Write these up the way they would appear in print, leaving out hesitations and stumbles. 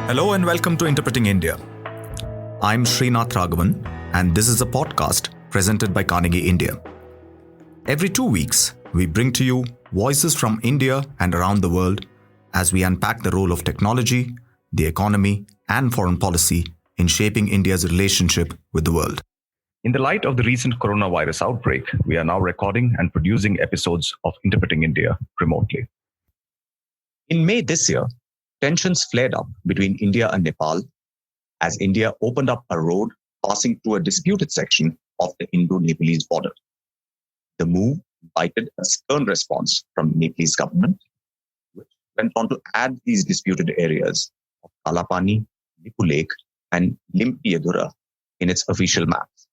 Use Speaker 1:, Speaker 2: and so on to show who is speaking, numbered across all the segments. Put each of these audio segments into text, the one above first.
Speaker 1: Hello and welcome to Interpreting India. I'm Srinath Raghavan, and this is a podcast presented by Carnegie India. Every 2 weeks, we bring to you voices from India and around the world as we unpack the role of technology, the economy, and foreign policy in shaping India's relationship with the world. In the light of the recent coronavirus outbreak, we are now recording and producing episodes of Interpreting India remotely. In May this year, tensions flared up between India and Nepal as India opened up a road passing through a disputed section of the Indo-Nepalese border. The move invited a stern response from the Nepalese government, which went on to add these disputed areas of Kalapani, Lipu Lake, and Limpiadura in its official maps.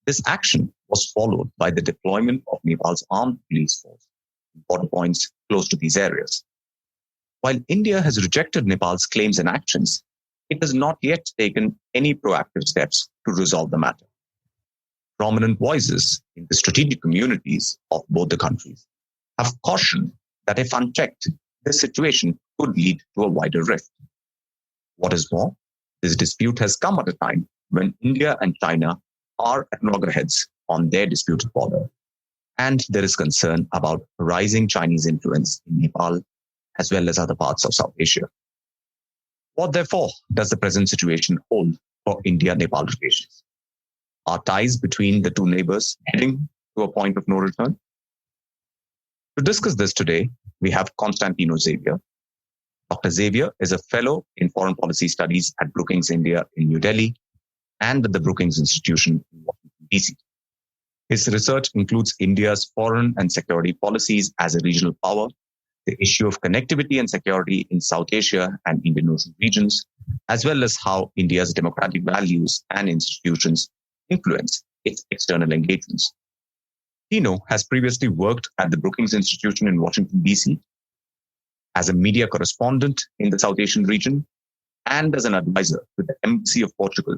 Speaker 1: This action was followed by the deployment of Nepal's armed police force in border points close to these areas. While India has rejected Nepal's claims and actions, it has not yet taken any proactive steps to resolve the matter. Prominent voices in the strategic communities of both the countries have cautioned that if unchecked, this situation could lead to a wider rift. What is more, this dispute has come at a time when India and China are at loggerheads on their disputed border, and there is concern about rising Chinese influence in Nepal as well as other parts of South Asia. What, therefore, does the present situation hold for India-Nepal relations? Are ties between the two neighbors heading to a point of no return? To discuss this today, we have Constantino Xavier. Dr. Xavier is a fellow in foreign policy studies at Brookings India in New Delhi and at the Brookings Institution in Washington, D.C. His research includes India's foreign and security policies as a regional power, the issue of connectivity and security in South Asia and Indian Ocean regions, as well as how India's democratic values and institutions influence its external engagements. Tino has previously worked at the Brookings Institution in Washington, D.C., as a media correspondent in the South Asian region, and as an advisor to the Embassy of Portugal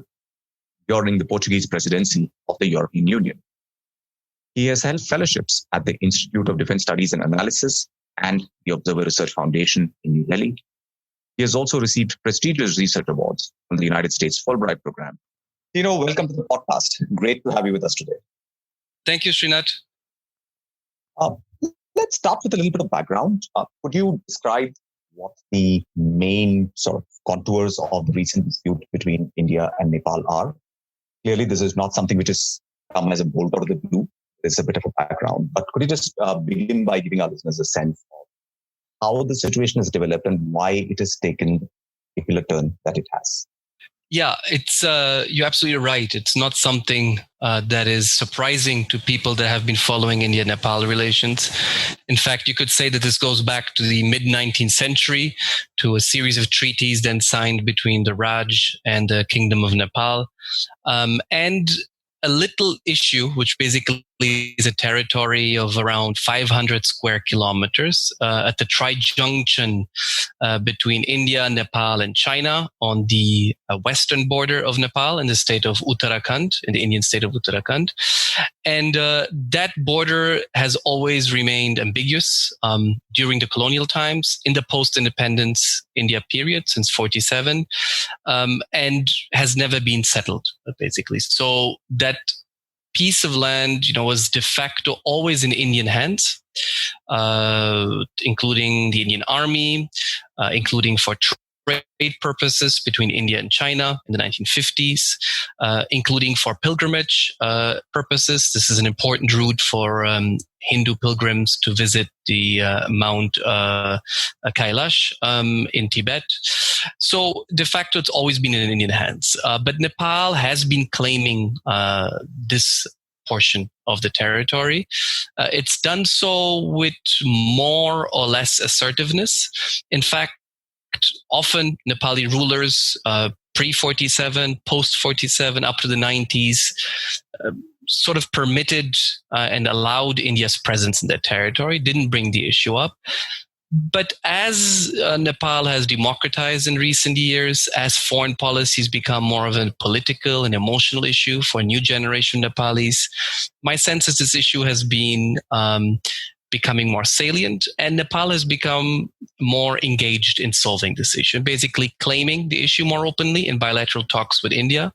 Speaker 1: during the Portuguese presidency of the European Union. He has held fellowships at the Institute of Defense Studies and Analysis and the Observer Research Foundation in New Delhi. He has also received prestigious research awards from the United States Fulbright program. Tino, welcome to the podcast. Great to have you with us today.
Speaker 2: Thank you, Srinath.
Speaker 1: Let's start with a little bit of background. Could you describe what the main sort of contours of the recent dispute between India and Nepal are? Clearly, this is not something which has come as a bolt out of the blue. There's a bit of a background. But could you just begin by giving our listeners a sense of how the situation has developed and why it has taken the particular turn that it has?
Speaker 2: Yeah, it's you're absolutely right. It's not something that is surprising to people that have been following India-Nepal relations. In fact, you could say that this goes back to the mid-19th century, to a series of treaties then signed between the Raj and the Kingdom of Nepal. And a little issue, which basically is a territory of around 500 square kilometers at the tri-junction between India, Nepal, and China on the western border of Nepal in the state of Uttarakhand, in the Indian state of Uttarakhand. And that border has always remained ambiguous during the colonial times, in the post-independence India period since 47, and has never been settled, basically. So that piece of land, was de facto always in Indian hands, including the Indian army, including for trade purposes between India and China in the 1950s, including for pilgrimage purposes. This is an important route for Hindu pilgrims to visit the Mount Kailash in Tibet. So de facto, it's always been in Indian hands. But Nepal has been claiming this portion of the territory. It's done so with more or less assertiveness. In fact, often Nepali rulers, pre-47, post-47, up to the 90s, sort of permitted and allowed India's presence in that territory, didn't bring the issue up. But as Nepal has democratized in recent years, as foreign policies become more of a political and emotional issue for a new generation of Nepalis, my sense is this issue has been becoming more salient, and Nepal has become more engaged in solving this issue, basically claiming the issue more openly in bilateral talks with India,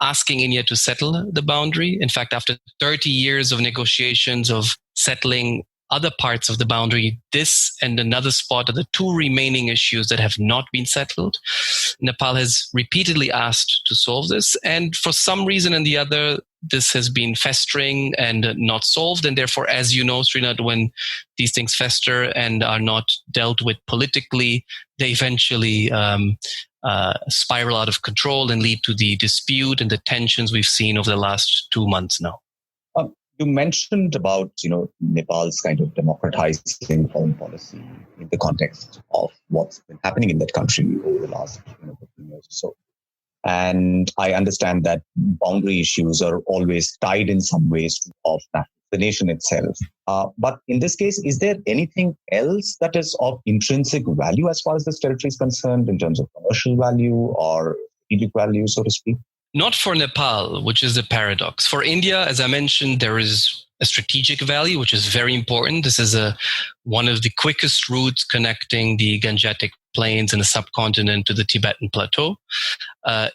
Speaker 2: asking India to settle the boundary. In fact, after 30 years of negotiations of settling other parts of the boundary, this and another spot are the two remaining issues that have not been settled. Nepal has repeatedly asked to solve this, and for some reason or the other, this has been festering and not solved. And therefore, as you know, Srinath, when these things fester and are not dealt with politically, they eventually spiral out of control and lead to the dispute and the tensions we've seen over the last 2 months now.
Speaker 3: You mentioned about, Nepal's kind of democratizing foreign policy in the context of what's been happening in that country over the last 15 years or so. And I understand that boundary issues are always tied in some ways to the nation itself. But in this case, is there anything else that is of intrinsic value as far as this territory is concerned in terms of commercial value or strategic value, so to speak?
Speaker 2: Not for Nepal, which is the paradox. For India, as I mentioned, there is a strategic value, which is very important. This is one of the quickest routes connecting the Gangetic Plains and the subcontinent to the Tibetan Plateau.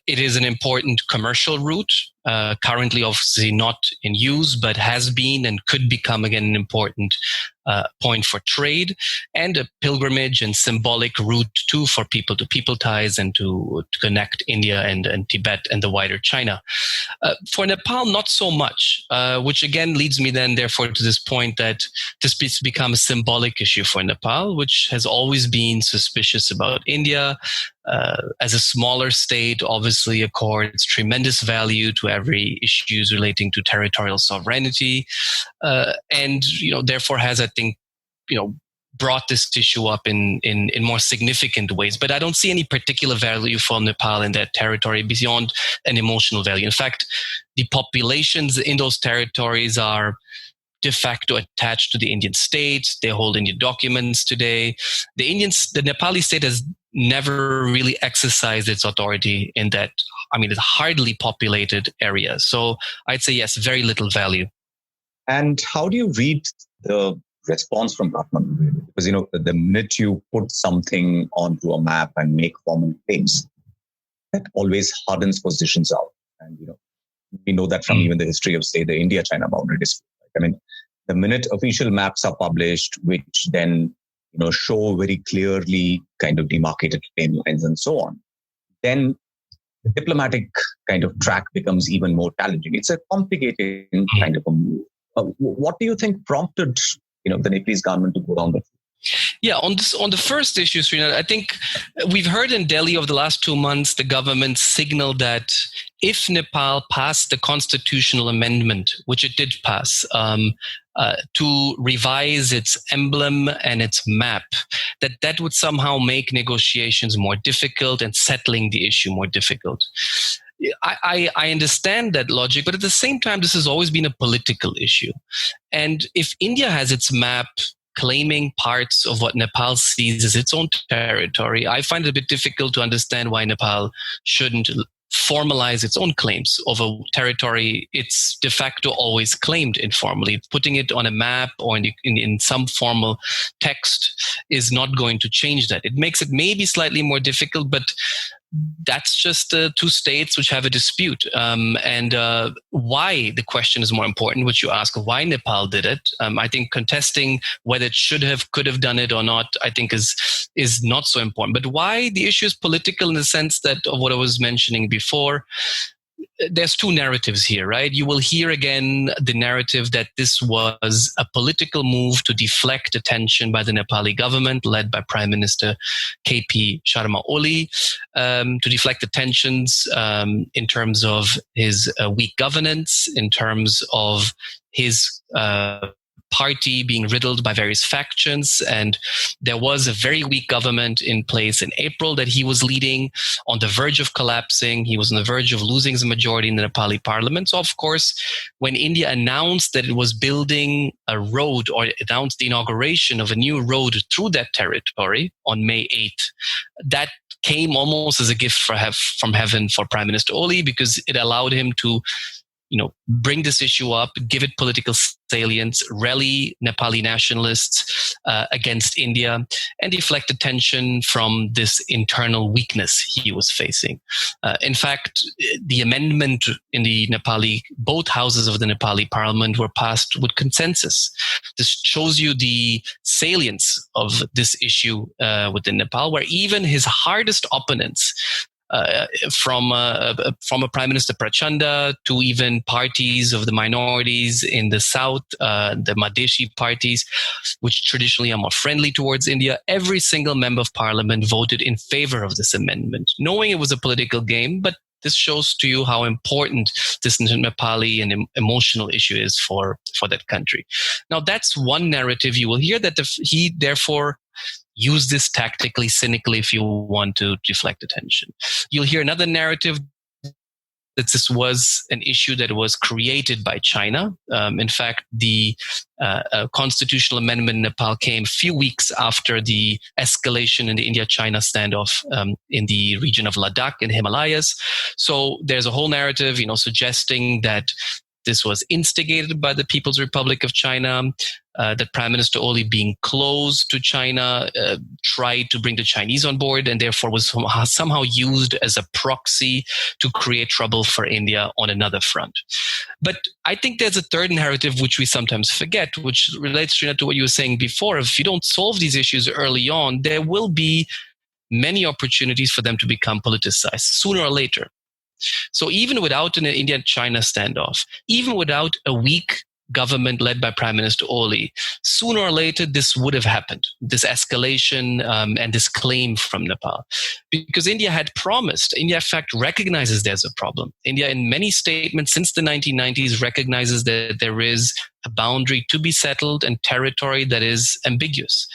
Speaker 2: It is an important commercial route, currently obviously not in use, but has been and could become again an important point for trade, and a pilgrimage and symbolic route too for people-to-people ties and to connect India and Tibet and the wider China. For Nepal, not so much, which again leads me then therefore to this point that this has become a symbolic issue for Nepal, which has always been suspicious about India. As a smaller state, obviously accords tremendous value to every issues relating to territorial sovereignty, and therefore has, I think, brought this issue up in more significant ways. But I don't see any particular value for Nepal in that territory beyond an emotional value. In fact, the populations in those territories are de facto attached to the Indian state. They hold Indian documents today. The Nepali state has never really exercised its authority in that, it's hardly populated area. So I'd say yes, very little value.
Speaker 3: And how do you read the response from Kathmandu, really? Because, the minute you put something onto a map and make formal claims, that always hardens positions out. And, we know that from even the history of, say, the India-China boundary dispute. The minute official maps are published, which then, show very clearly kind of demarcated claim lines and so on, then the diplomatic kind of track becomes even more challenging. It's a complicated kind of a move. What do you think prompted, the Nepalese government to go down that?
Speaker 2: Yeah, on the first issue, Srinath, I think we've heard in Delhi over the last 2 months, the government signaled that if Nepal passed the constitutional amendment, which it did pass, to revise its emblem and its map, that would somehow make negotiations more difficult and settling the issue more difficult. I understand that logic, but at the same time, this has always been a political issue. And if India has its map claiming parts of what Nepal sees as its own territory, I find it a bit difficult to understand why Nepal shouldn't formalize its own claims of a territory it's de facto always claimed informally. Putting it on a map or in some formal text is not going to change that. It makes it maybe slightly more difficult, but that's just two states which have a dispute. And why, the question is more important, which you ask, why Nepal did it. I think contesting whether it could have done it or not, I think is not so important. But why the issue is political in the sense that of what I was mentioning before. There's two narratives here, right? You will hear again the narrative that this was a political move to deflect attention by the Nepali government, led by Prime Minister KP Sharma Oli, to deflect the tensions in terms of his weak governance, in terms of his party being riddled by various factions. And there was a very weak government in place in April that he was leading, on the verge of collapsing. He was on the verge of losing his majority in the Nepali parliament. So, of course, when India announced that it was building a road, or announced the inauguration of a new road through that territory on May 8th, that came almost as a gift from heaven for Prime Minister Oli, because it allowed him to bring this issue up, give it political salience, rally Nepali nationalists against India, and deflect attention from this internal weakness he was facing. In fact, the amendment in the both houses of the Nepali parliament were passed with consensus. This shows you the salience of this issue within Nepal, where even his hardest opponents, from a Prime Minister Prachanda to even parties of the minorities in the south, the Madheshi parties, which traditionally are more friendly towards India, every single member of parliament voted in favor of this amendment, knowing it was a political game, but this shows to you how important this Nepali and emotional issue is for that country. Now, that's one narrative you will hear, that he therefore use this tactically, cynically, if you want to deflect attention. You'll hear another narrative that this was an issue that was created by China. In fact, the constitutional amendment in Nepal came a few weeks after the escalation in the India-China standoff in the region of Ladakh in Himalayas. So there's a whole narrative, suggesting that this was instigated by the People's Republic of China, that Prime Minister Oli, being close to China, tried to bring the Chinese on board and therefore was somehow used as a proxy to create trouble for India on another front. But I think there's a third narrative which we sometimes forget, which relates, Srinath, to what you were saying before. If you don't solve these issues early on, there will be many opportunities for them to become politicized sooner or later. So even without an India-China standoff, even without a weak government led by Prime Minister Oli, sooner or later this would have happened, this escalation and this claim from Nepal. Because India had promised, India in fact recognizes there's a problem. India in many statements since the 1990s recognizes that there is a boundary to be settled and territory that is ambiguous,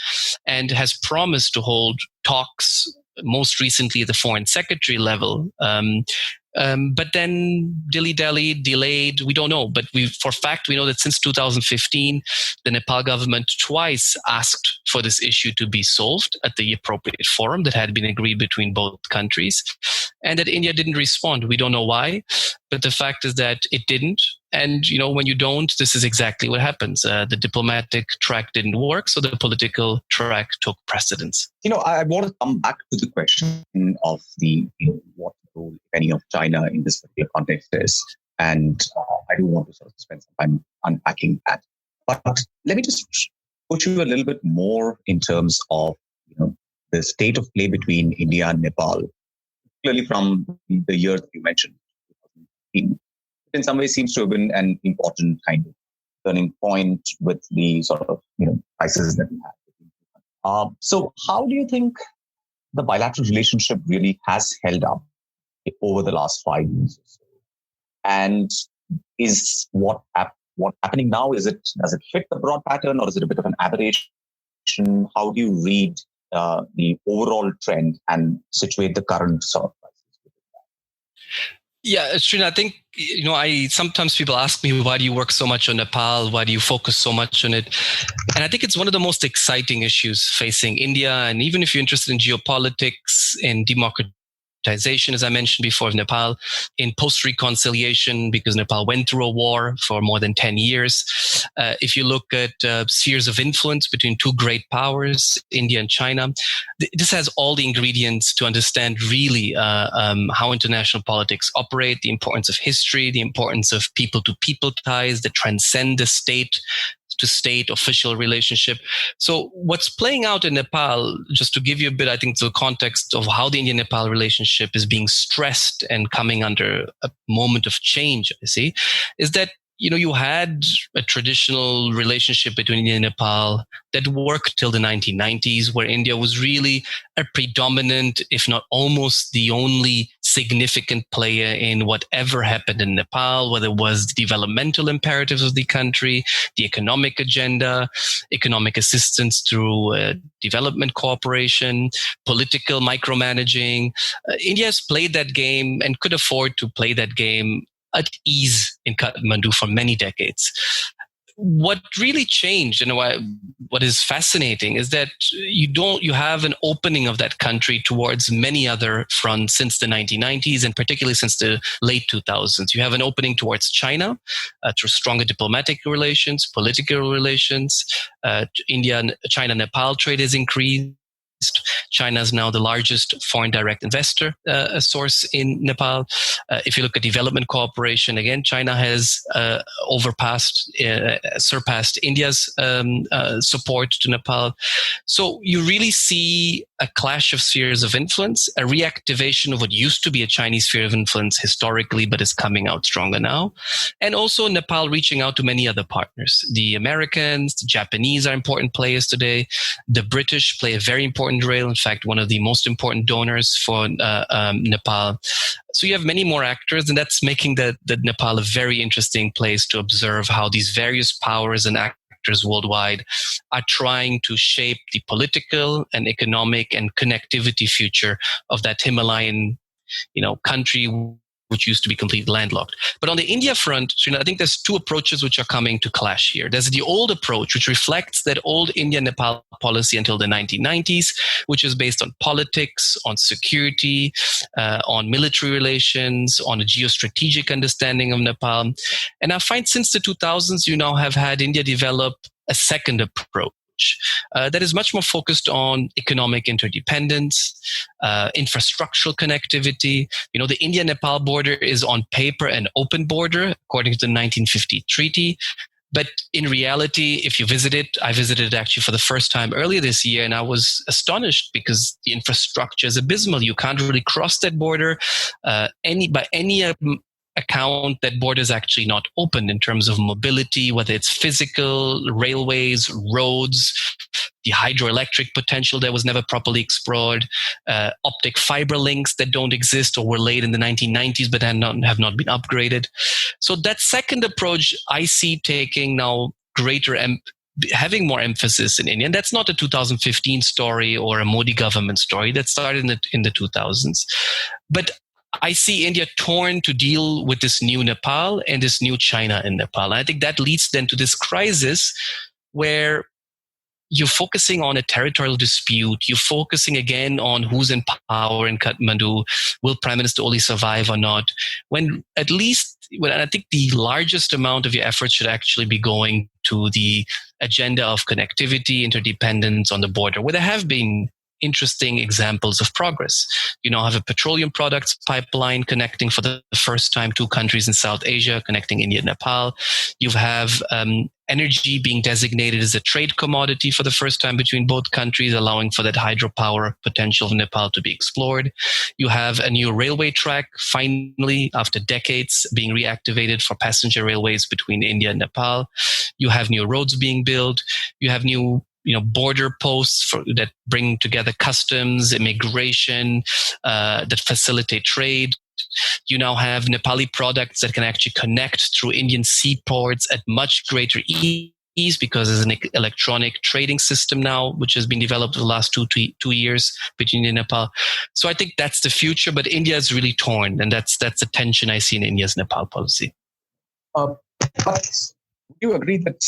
Speaker 2: and has promised to hold talks, most recently at the foreign secretary level, but then dilly-dally, delayed, we don't know. But for a fact, we know that since 2015, the Nepal government twice asked for this issue to be solved at the appropriate forum that had been agreed between both countries, and that India didn't respond. We don't know why, but the fact is that it didn't. And, when you don't, this is exactly what happens. The diplomatic track didn't work, so the political track took precedence.
Speaker 3: I want to come back to the question of what role, if any, of China in this particular context is. And I do want to sort of spend some time unpacking that. But let me just push you a little bit more in terms of the state of play between India and Nepal, clearly from the year that you mentioned, 2015. In some ways seems to have been an important kind of turning point with the sort of crisis that we had. So how do you think the bilateral relationship really has held up over the last 5 years or so? And is what's happening now, does it fit the broad pattern, or is it a bit of an aberration? How do you read the overall trend and situate the current sort of crisis within that?
Speaker 2: Yeah, Srinath, I think, sometimes people ask me, why do you work so much on Nepal? Why do you focus so much on it? And I think it's one of the most exciting issues facing India. And even if you're interested in geopolitics, in democratization, as I mentioned before, of Nepal, in post-reconciliation, because Nepal went through a war for more than 10 years. If you look at spheres of influence between two great powers, India and China, this has all the ingredients to understand really how international politics operate, the importance of history, the importance of people-to-people ties that transcend the state-to-state official relationship. So what's playing out in Nepal, just to give you a bit, I think, the context of how the India-Nepal relationship is being stressed and coming under a moment of change, I see, is that you had a traditional relationship between India and Nepal that worked till the 1990s, where India was really a predominant, if not almost the only significant player in whatever happened in Nepal, whether it was the developmental imperatives of the country, the economic agenda, economic assistance through development cooperation, political micromanaging. India has played that game and could afford to play that game at ease in Kathmandu for many decades. what really changed and what is fascinating is that you have an opening of that country towards many other fronts since the 1990s and particularly since the late 2000s. You have an opening towards China through stronger diplomatic relations, political relations. China-Nepal trade has increased. China is now the largest foreign direct investor source in Nepal. If you look at development cooperation, again, China has surpassed India's support to Nepal. So you really see a clash of spheres of influence, a reactivation of what used to be a Chinese sphere of influence historically, but is coming out stronger now. And also Nepal reaching out to many other partners. The Americans, the Japanese are important players today. The British play a very important role. In fact, one of the most important donors for Nepal. So you have many more actors, and that's making the Nepal a very interesting place to observe how these various powers and actors worldwide are trying to shape the political and economic and connectivity future of that Himalayan, country which used to be completely landlocked. But on the India front, I think there's two approaches which are coming to clash here. There's the old approach, which reflects that old India-Nepal policy until the 1990s, which is based on politics, on security, on military relations, on a geostrategic understanding of Nepal. And I find since the 2000s, you now have had India develop a second approach. That is much more focused on economic interdependence, infrastructural connectivity. The India-Nepal border is on paper an open border, according to the 1950 treaty. But in reality, if you visit it, I visited it actually for the first time earlier this year, and I was astonished because the infrastructure is abysmal. You can't really cross that border by any account. That border is actually not open in terms of mobility, whether it's physical, railways, roads, the hydroelectric potential that was never properly explored, optic fiber links that don't exist or were laid in the 1990s but have not been upgraded. So that second approach I see taking now having more emphasis in India. And that's not a 2015 story or a Modi government story. That started in the 2000s. But I see India torn to deal with this new Nepal and this new China in Nepal. And I think that leads then to this crisis where you're focusing on a territorial dispute. You're focusing again on who's in power in Kathmandu. Will Prime Minister Oli survive or not? When I think the largest amount of your efforts should actually be going to the agenda of connectivity, interdependence on the border, where there have been interesting examples of progress. You now have a petroleum products pipeline connecting for the first time two countries in South Asia, connecting India and Nepal. You have energy being designated as a trade commodity for the first time between both countries, allowing for that hydropower potential of Nepal to be explored. You have a new railway track, finally, after decades, being reactivated for passenger railways between India and Nepal. You have new roads being built. You have new border posts that bring together customs, immigration, that facilitate trade. You now have Nepali products that can actually connect through Indian seaports at much greater ease because there's an electronic trading system now, which has been developed in the last 2 years between India and Nepal. So I think that's the future, but India is really torn, and that's the tension I see in India's Nepal policy.
Speaker 3: But would you agree that,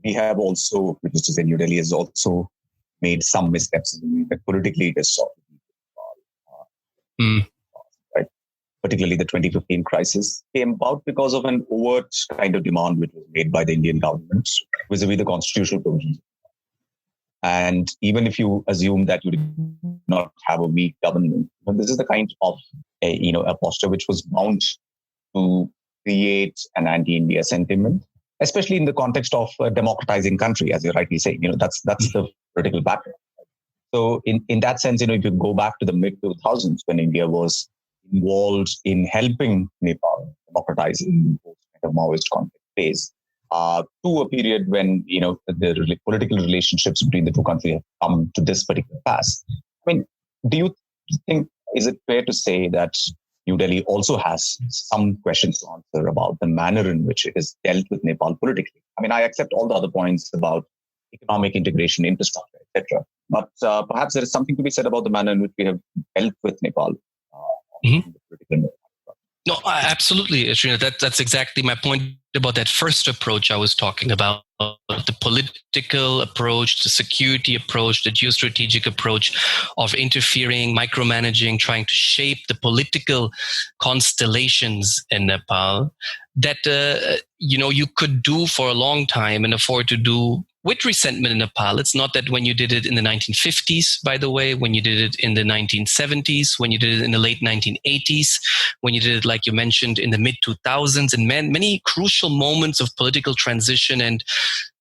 Speaker 3: we have also, which is to say New Delhi has also made some missteps in the way that politically it is sort of right? Particularly the 2015 crisis came about because of an overt kind of demand which was made by the Indian government vis-a-vis the constitutional provisions. And even if you assume that you did not have a weak government, this is the kind of a posture which was bound to create an anti-India sentiment, especially in the context of a democratizing country, as you rightly say. That's the political background. So in that sense, if you go back to the mid-2000s when India was involved in helping Nepal democratize in the Maoist conflict phase, to a period when, the political relationships between the two countries have come to this particular pass. I mean, do you think, is it fair to say that New Delhi also has some questions to answer about the manner in which it has dealt with Nepal politically? I mean, I accept all the other points about economic integration, infrastructure, etc. But perhaps there is something to be said about the manner in which we have dealt with Nepal.
Speaker 2: No, absolutely, Srinath. That's exactly my point about that first approach I was talking about, the political approach, the security approach, the geostrategic approach of interfering, micromanaging, trying to shape the political constellations in Nepal that, you could do for a long time and afford to do with resentment in Nepal. It's not that when you did it in the 1950s, by the way, when you did it in the 1970s, when you did it in the late 1980s, when you did it, like you mentioned, in the mid 2000s, and many crucial moments of political transition and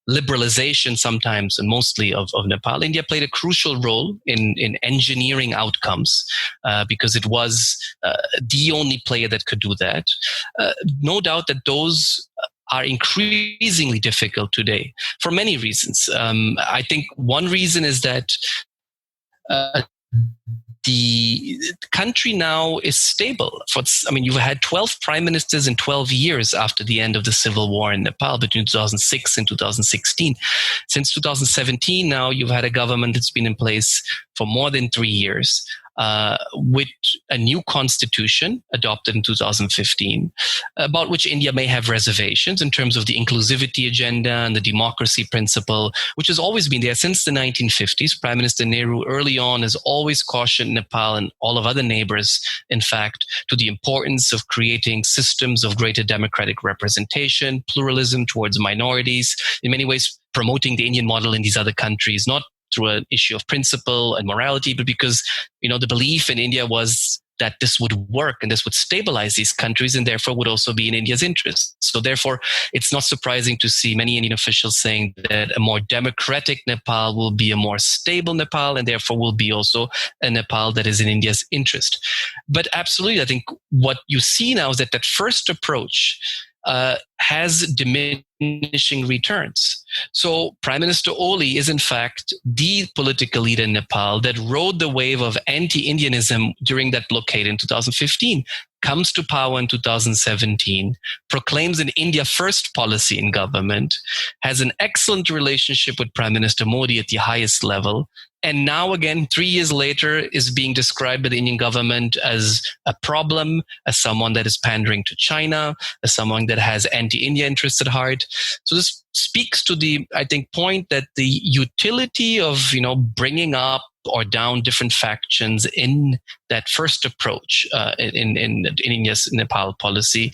Speaker 2: liberalization sometimes and mostly of Nepal. India played a crucial role in engineering outcomes because it was the only player that could do that. No doubt that those are increasingly difficult today for many reasons. I think one reason is that the country now is stable. You've had 12 prime ministers in 12 years after the end of the civil war in Nepal between 2006 and 2016. Since 2017, now you've had a government that's been in place for more than 3 years. With a new constitution adopted in 2015, about which India may have reservations in terms of the inclusivity agenda and the democracy principle, which has always been there since the 1950s. Prime Minister Nehru early on has always cautioned Nepal and all of other neighbors, in fact, to the importance of creating systems of greater democratic representation, pluralism towards minorities, in many ways promoting the Indian model in these other countries, not through an issue of principle and morality, but because, the belief in India was that this would work and this would stabilize these countries and therefore would also be in India's interest. So therefore, it's not surprising to see many Indian officials saying that a more democratic Nepal will be a more stable Nepal and therefore will be also a Nepal that is in India's interest. But absolutely, I think what you see now is that first approach has diminishing returns. So Prime Minister Oli is in fact the political leader in Nepal that rode the wave of anti-Indianism during that blockade in 2015, comes to power in 2017, proclaims an India first policy in government, has an excellent relationship with Prime Minister Modi at the highest level, and now again, 3 years later, is being described by the Indian government as a problem, as someone that is pandering to China, as someone that has anti-India interests at heart. So this speaks to the, I think, point that the utility of, bringing up or down different factions in that first approach in India's Nepal policy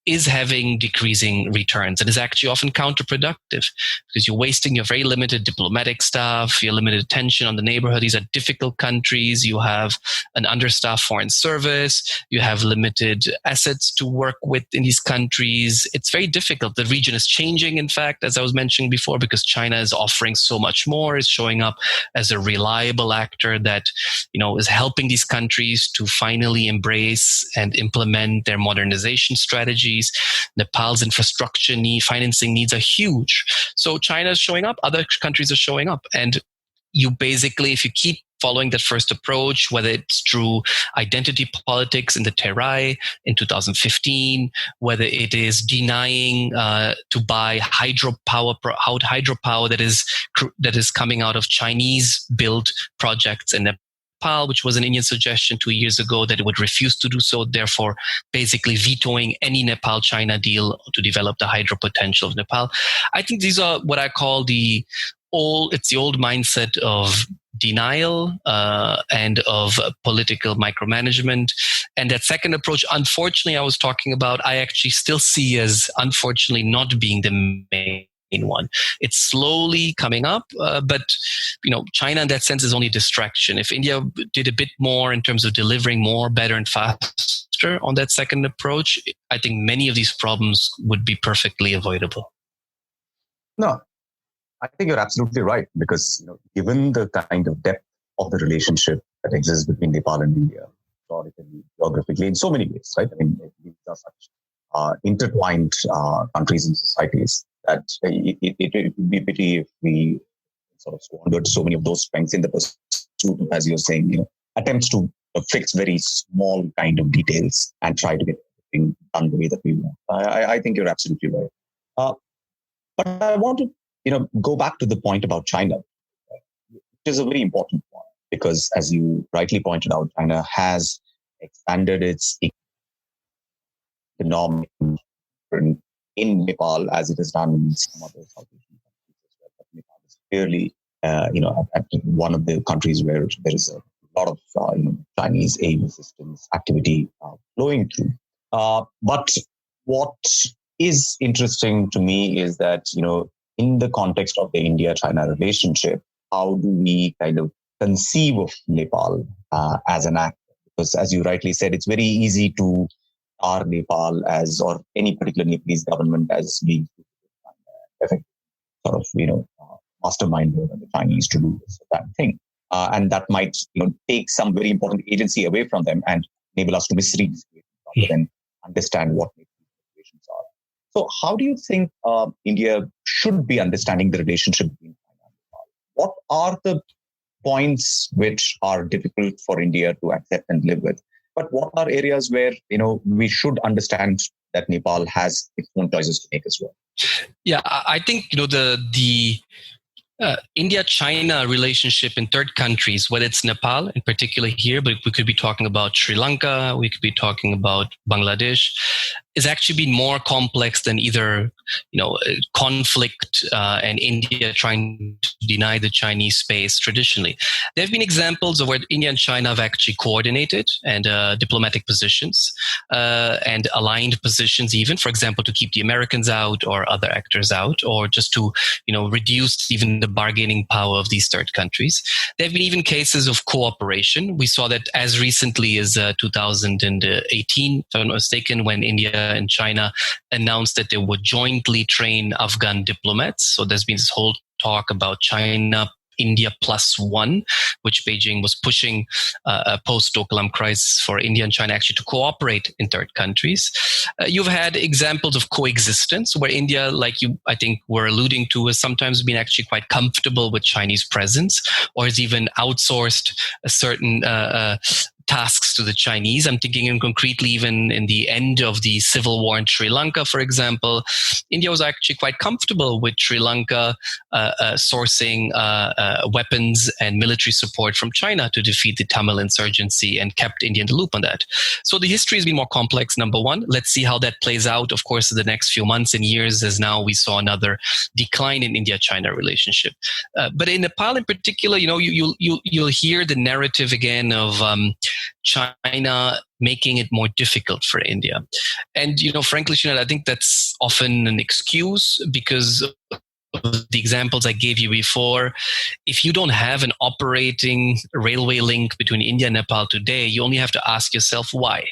Speaker 2: is having decreasing returns and is actually often counterproductive because you're wasting your very limited diplomatic staff, your limited attention on the neighborhood. These are difficult countries. You have an understaffed foreign service. You have limited assets to work with in these countries. It's very difficult. The region is changing, in fact, as I was mentioning before, because China is offering so much more, is showing up as a reliable actor that, is helping these countries to finally embrace and implement their modernization strategies. Nepal's infrastructure financing needs are huge. So China is showing up, other countries are showing up. And you basically, if you keep following that first approach, whether it's through identity politics in the Terai in 2015, whether it is denying to buy hydropower that is coming out of Chinese-built projects in Nepal, which was an Indian suggestion 2 years ago that it would refuse to do so, therefore basically vetoing any Nepal-China deal to develop the hydro potential of Nepal. I think these are what I call the old mindset of denial and of political micromanagement. And that second approach, unfortunately, I was talking about, I actually still see as unfortunately not being the main one. It's slowly coming up, but China in that sense is only a distraction. If India did a bit more in terms of delivering more, better and faster on that second approach, I think many of these problems would be perfectly avoidable.
Speaker 3: No, I think you're absolutely right, because given the kind of depth of the relationship that exists between Nepal and India, historically, geographically, in so many ways, right? These are such intertwined countries and societies that it would be a pity if we sort of squandered so many of those strengths in the pursuit of, as you're saying, attempts to fix very small kind of details and try to get everything done the way that we want. I think you're absolutely right. But I want to go back to the point about China, which is a very important one, because as you rightly pointed out, China has expanded its phenomenon in Nepal as it is done in some other South Asian countries as well. But Nepal is clearly, at one of the countries where there is a lot of Chinese aid assistance activity flowing through. But what is interesting to me is that, in the context of the India-China relationship, how do we kind of conceive of Nepal as an actor? Because as you rightly said, it's very easy to tar Nepal as, or any particular Nepalese government as being effective, sort of, masterminded and the Chinese to do this or that thing. And that might, take some very important agency away from them and enable us to misread the situation rather than understand what these situations are. So how do you think India should be understanding the relationship between China and Nepal? What are the points which are difficult for India to accept and live with? But what are areas where, we should understand that Nepal has its own choices to make as well?
Speaker 2: Yeah, I think, the India-China relationship in third countries, whether it's Nepal in particular here, but we could be talking about Sri Lanka, we could be talking about Bangladesh, is actually been more complex than either, conflict and India trying to deny the Chinese space traditionally. There have been examples of where India and China have actually coordinated and diplomatic positions and aligned positions even, for example, to keep the Americans out or other actors out, or just to, reduce even the bargaining power of these third countries. There have been even cases of cooperation. We saw that as recently as 2018, if I'm not mistaken, when India and China announced that they would jointly train Afghan diplomats. So there's been this whole talk about China, India +1, which Beijing was pushing post-Doklam crisis for India and China actually to cooperate in third countries. You've had examples of coexistence where India, like you, I think, were alluding to, has sometimes been actually quite comfortable with Chinese presence, or has even outsourced a certain tasks to the Chinese. I'm thinking in concretely even in the end of the civil war in Sri Lanka, for example, India was actually quite comfortable with Sri Lanka sourcing weapons and military support from China to defeat the Tamil insurgency and kept India in the loop on that. So the history has been more complex, number one. Let's see how that plays out, of course, in the next few months and years, as now we saw another decline in India-China relationship. But in Nepal in particular, you'll hear the narrative again of China making it more difficult for India. And, frankly, Srinath, I think that's often an excuse because the examples I gave you before, if you don't have an operating railway link between India and Nepal today, you only have to ask yourself why.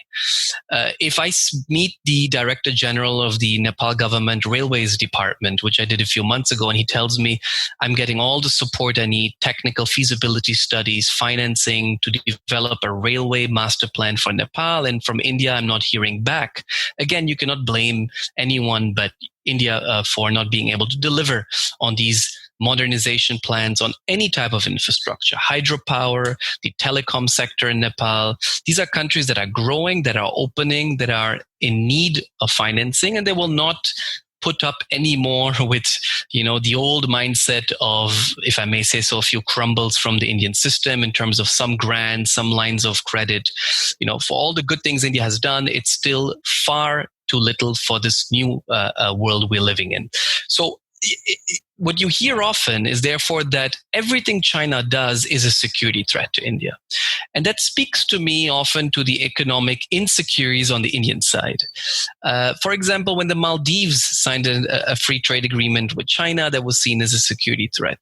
Speaker 2: If I meet the Director General of the Nepal Government Railways Department, which I did a few months ago, and he tells me I'm getting all the support I need, technical feasibility studies, financing to develop a railway master plan for Nepal, and from India I'm not hearing back. Again, you cannot blame anyone but India for not being able to deliver on these modernization plans on any type of infrastructure, hydropower, the telecom sector in Nepal. These are countries that are growing, that are opening, that are in need of financing, and they will not put up anymore with, the old mindset of, if I may say so, a few crumbles from the Indian system in terms of some grants, some lines of credit. For all the good things India has done, it's still far too little for this new world we're living in. So what you hear often is therefore that everything China does is a security threat to India. And that speaks to me often to the economic insecurities on the Indian side. For example, when the Maldives signed a free trade agreement with China, that was seen as a security threat.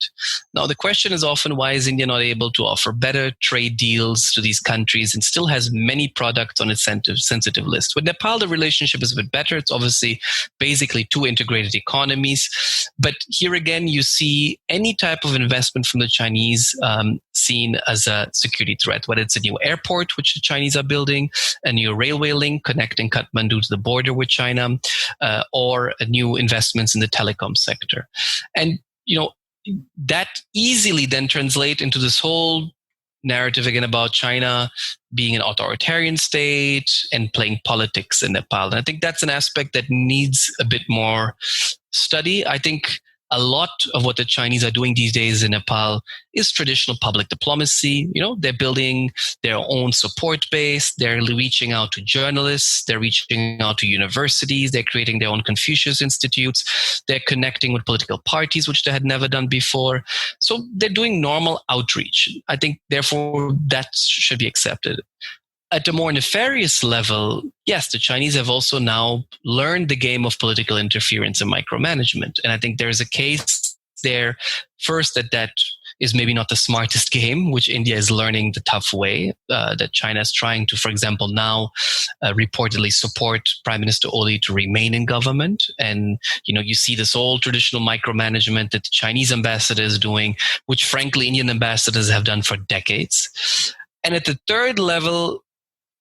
Speaker 2: Now, the question is often, why is India not able to offer better trade deals to these countries and still has many products on its sensitive list? With Nepal, the relationship is a bit better. It's obviously basically two integrated economies. But here again, you see any type of investment from the Chinese seen as a security threat, whether it's a new airport, which the Chinese are building, a new railway link connecting Kathmandu to the border with China, or new investments in the telecom sector. And, that easily then translate into this whole narrative again about China being an authoritarian state and playing politics in Nepal. And I think that's an aspect that needs a bit more study. I think A lot of what the Chinese are doing these days in Nepal is traditional public diplomacy. They're building their own support base. They're reaching out to journalists. They're reaching out to universities. They're creating their own Confucius institutes. They're connecting with political parties, which they had never done before. So they're doing normal outreach. I think, therefore, that should be accepted. At a more nefarious level, yes, the Chinese have also now learned the game of political interference and micromanagement. And I think there's a case there, first, that is maybe not the smartest game, which India is learning the tough way, that China is trying to, for example, now reportedly support Prime Minister Oli to remain in government. And, you see this old traditional micromanagement that the Chinese ambassador is doing, which frankly, Indian ambassadors have done for decades. And at the third level,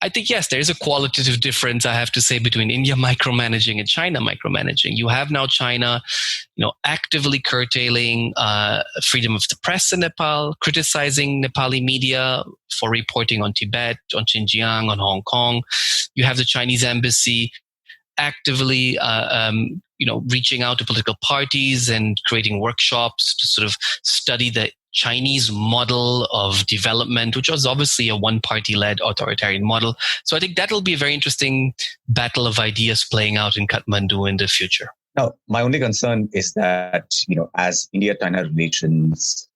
Speaker 2: I think, yes, there is a qualitative difference, I have to say, between India micromanaging and China micromanaging. You have now China, actively curtailing freedom of the press in Nepal, criticizing Nepali media for reporting on Tibet, on Xinjiang, on Hong Kong. You have the Chinese embassy actively, reaching out to political parties and creating workshops to sort of study the Chinese model of development, which was obviously a one-party-led authoritarian model. So I think that'll be a very interesting battle of ideas playing out in Kathmandu in the future.
Speaker 3: Now, my only concern is that, as India-China relations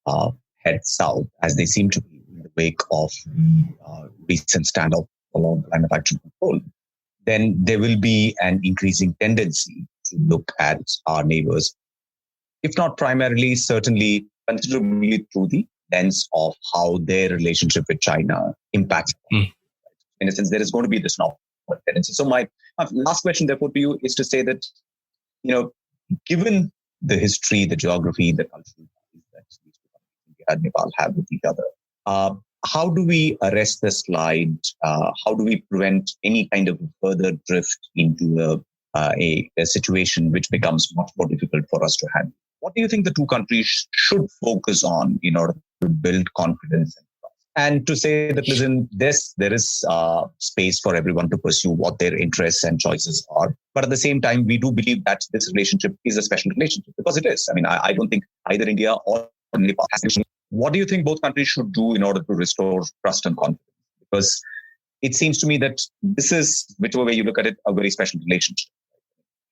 Speaker 3: head south, as they seem to be in the wake of the recent standoff along the line of action control, then there will be an increasing tendency to look at our neighbors, if not primarily, certainly considerably through the lens of how their relationship with China impacts. In a sense, there is going to be this normal tendency. So my last question, therefore, to you is to say that, given the history, the geography, the cultural that India and Nepal have with each other, how do we arrest the slide? How do we prevent any kind of further drift into a situation which becomes much more difficult for us to handle? What do you think the two countries should focus on in order to build confidence and to say that, listen, there is space for everyone to pursue what their interests and choices are. But at the same time, we do believe that this relationship is a special relationship, because it is. I mean, I don't think either India or Nepal has. What do you think both countries should do in order to restore trust and confidence? Because it seems to me that this is, whichever way you look at it, a very special relationship.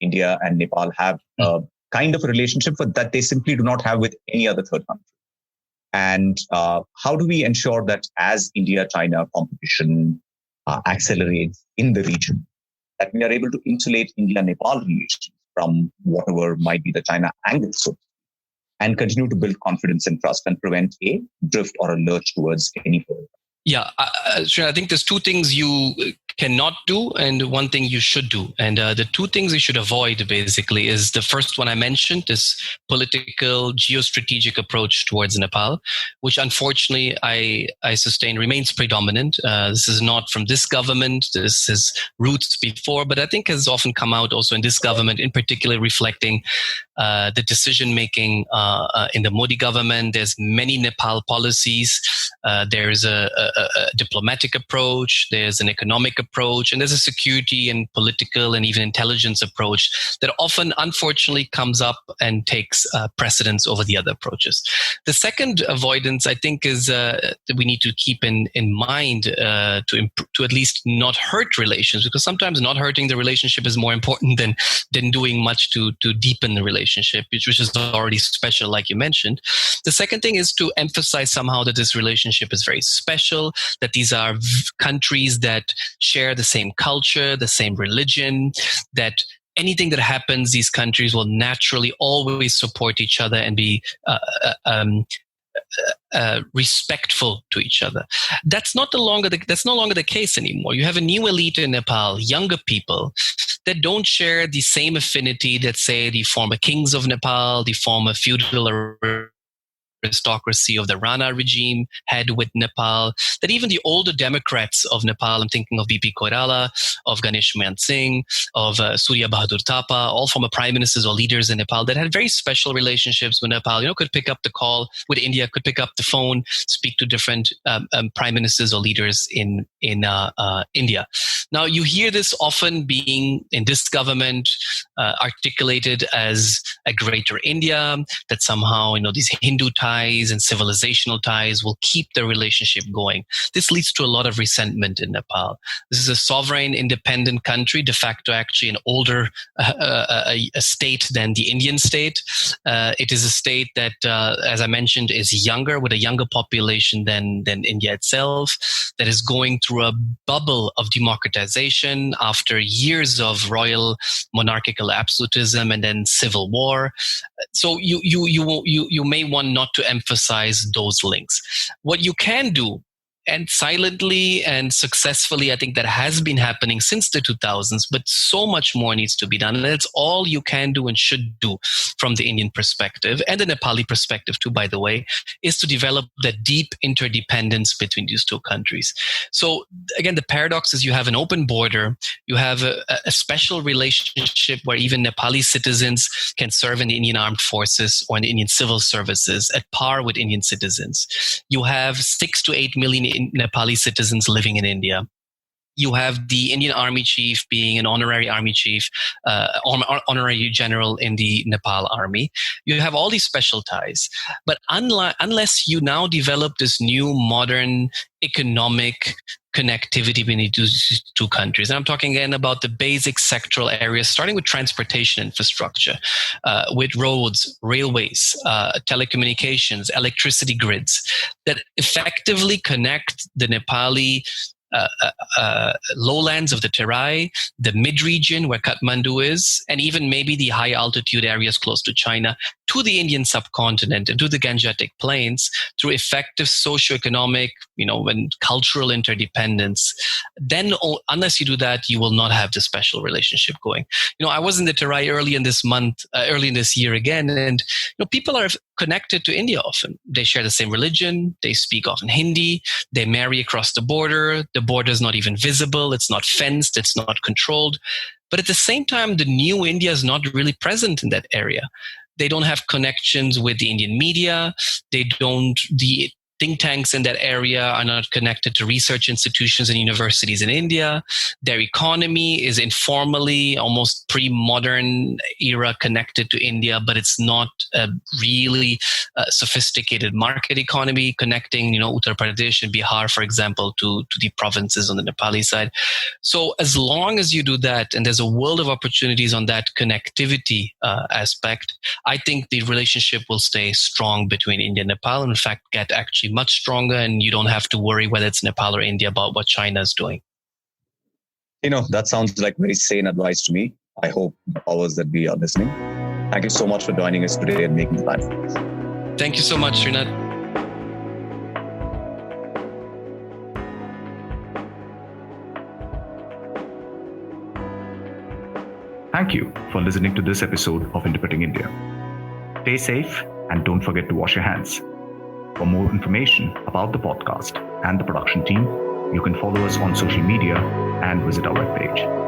Speaker 3: India and Nepal have a kind of a relationship that they simply do not have with any other third country. And how do we ensure that as India-China competition accelerates in the region, that we are able to insulate India-Nepal relations from whatever might be the China angle, so, and continue to build confidence and trust and prevent a drift or a lurch towards any further?
Speaker 2: Yeah, I think there's two things you cannot do and one thing you should do. And the two things you should avoid, basically, is the first one I mentioned, this political geostrategic approach towards Nepal, which unfortunately I sustain remains predominant. This is not from this government. This has roots before, but I think has often come out also in this government, in particular reflecting the decision-making in the Modi government. There's many Nepal policies. There's a diplomatic approach, there's an economic approach, and there's a security and political and even intelligence approach that often, unfortunately, comes up and takes precedence over the other approaches. The second avoidance, I think, is that we need to keep in mind to at least not hurt relations, because sometimes not hurting the relationship is more important than doing much to deepen the relationship, which is already special, like you mentioned. The second thing is to emphasize somehow that this relationship is very special, that these are countries that share the same culture, the same religion, that anything that happens, these countries will naturally always support each other and be respectful to each other. That's no longer the case anymore. You have a new elite in Nepal, younger people that don't share the same affinity that, say, the former kings of Nepal, the former feudal aristocracy of the Rana regime had with Nepal, that even the older Democrats of Nepal, I'm thinking of BP Koirala, of Ganesh Man Singh, of Surya Bahadur Thapa, all former prime ministers or leaders in Nepal that had very special relationships with Nepal, could pick up the call with India, could pick up the phone, speak to different prime ministers or leaders in India. Now, you hear this often being in this government, articulated as a greater India, that somehow, these Hindu ties and civilizational ties will keep the relationship going. This leads to a lot of resentment in Nepal. This is a sovereign, independent country, de facto actually an older a state than the Indian state. It is a state that, as I mentioned, is younger, with a younger population than India itself, that is going through a bubble of democratization after years of royal monarchical absolutism and then civil war. So you may want not to emphasize those links. What you can do, and silently and successfully, I think that has been happening since the 2000s, but so much more needs to be done. And it's all you can do and should do from the Indian perspective, and the Nepali perspective too, by the way, is to develop that deep interdependence between these two countries. So again, the paradox is you have an open border, you have a special relationship where even Nepali citizens can serve in the Indian armed forces or in the Indian civil services at par with Indian citizens. You have 6 to 8 million Nepali citizens living in India. You have the Indian Army Chief being an honorary Army Chief, honorary general in the Nepal Army. You have all these special ties. But unless you now develop this new modern economic connectivity between these two countries, and I'm talking again about the basic sectoral areas, starting with transportation infrastructure, with roads, railways, telecommunications, electricity grids, that effectively connect the Nepali lowlands of the Terai, the mid-region where Kathmandu is, and even maybe the high-altitude areas close to China, to the Indian subcontinent and to the Gangetic Plains through effective socioeconomic, and cultural interdependence. Then, unless you do that, you will not have the special relationship going. I was in the Terai early in this year again, and people are connected to India often. They share the same religion. They speak often Hindi. They marry across the border. The border is not even visible. It's not fenced. It's not controlled. But at the same time, the new India is not really present in that area. They don't have connections with the Indian media. The think tanks in that area are not connected to research institutions and universities in India. Their economy is informally, almost pre-modern era connected to India, but it's not a really sophisticated market economy connecting, Uttar Pradesh and Bihar, for example, to the provinces on the Nepali side. So as long as you do that, and there's a world of opportunities on that connectivity aspect, I think the relationship will stay strong between India and Nepal, and in fact get actually much stronger, and you don't have to worry whether it's Nepal or India about what China is doing.
Speaker 3: That sounds like very sane advice to me. I hope the powers that be are listening. Thank you so much for joining us today and making the time for us.
Speaker 2: Thank you so much, Srinath.
Speaker 1: Thank you for listening to this episode of Interpreting India. Stay safe and don't forget to wash your hands. For more information about the podcast and the production team, you can follow us on social media and visit our webpage.